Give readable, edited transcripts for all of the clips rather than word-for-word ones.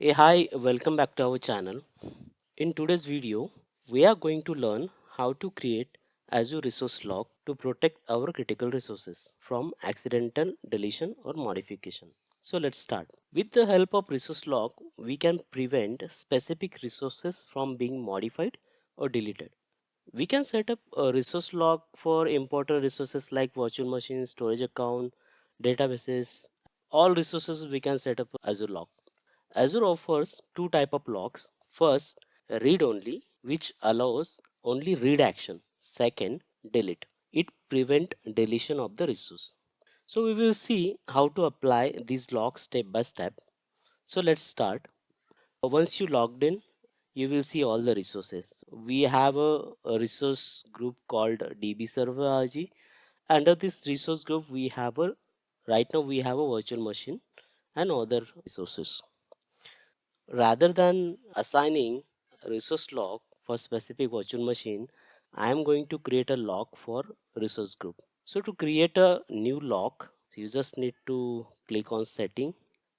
Hey, hi, welcome back to our channel. In today's video, we are going to learn how to create Azure Resource Log to protect our critical resources from accidental deletion or modification. So let's start. With the help of Resource Log, we can prevent specific resources from being modified or deleted. We can set up a resource log for important resources like virtual machines, storage account, databases. All resources we can set up Azure log. Azure offers two type of logs. First, read only, which allows only read action. Second, delete. It prevent deletion of the resource. So we will see how to apply these logs step by step. So let's start. Once you logged in, you will see all the resources. We have a resource group called DB server RG. Under this resource group, we have a right now we have a virtual machine and other resources. Rather than assigning a resource log for specific virtual machine, I am going to create a log for resource group. So to create a new log, you just need to click on setting,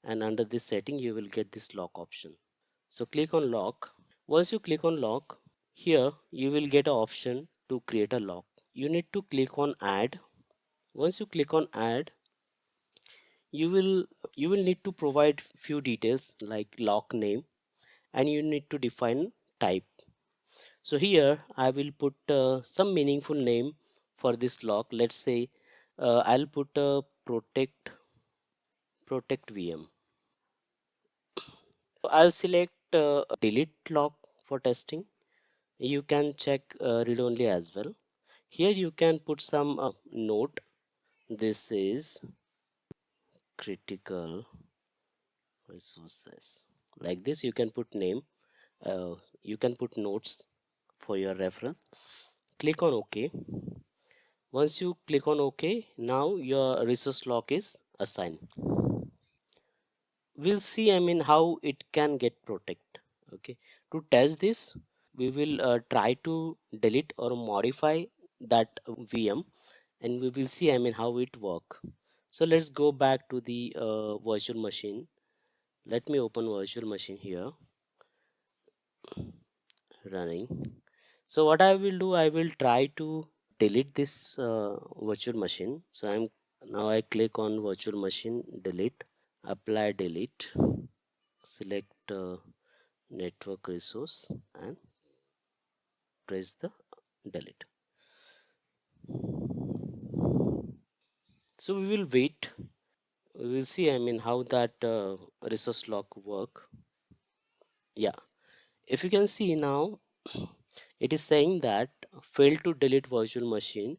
and under this setting you will get this log option. So click on log. Once you click on log, here you will get an option to create a log. You need to click on add. Once you click on add, you will need to provide few details like log name, and you need to define type. So here I will put some meaningful name for this log. Let's say I'll put a protect VM. I'll select delete log for testing. You can check read only as well. Here you can put some note. This is critical resources. Like this, you can put name. You can put notes for your reference. Click on OK. Once you click on OK, now your resource log is assigned. We'll see, how it can get protect. Okay, to test this, we will try to delete or modify that VM, and we will see, how it work. So let's go back to the virtual machine. Let me open virtual machine here, running. So what I will do, I will try to delete this virtual machine. So now I click on virtual machine, delete, apply delete, select network resource and press the delete. So we will wait. We will see, how that resource lock work. Yeah, if you can see now, it is saying that failed to delete virtual machine.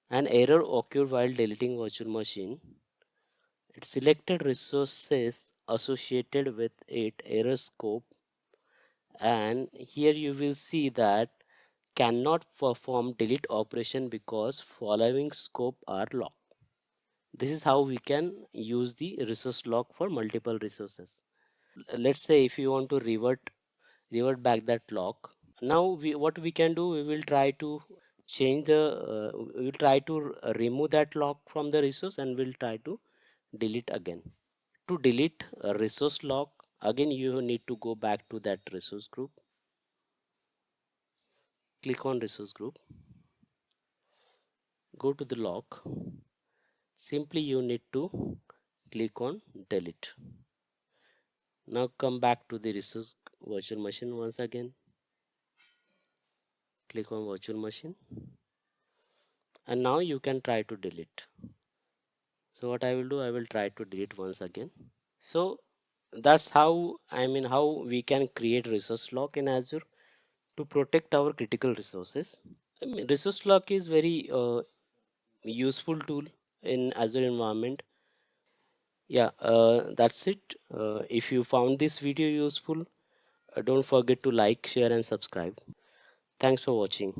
An error occurred while deleting virtual machine. It selected resources associated with it error scope, and here you will see that cannot perform delete operation because following scope are locked. This is how we can use the resource lock for multiple resources. Let's say if you want to revert back that lock. Now what we can do, we will try to change the we will try to remove that lock from the resource, and we'll try to delete again. To delete a resource lock, again you need to go back to that resource group, click on resource group, go to the lock. Simply you need to click on delete. Now come back to the resource virtual machine once again, click on virtual machine, and now you can try to delete. So what I will do, I will try to delete once again. So that's how how we can create resource lock in Azure to protect our critical resources. Resource lock is very useful tool in Azure environment. Yeah, that's it. If you found this video useful, don't forget to like, share and subscribe. Thanks for watching.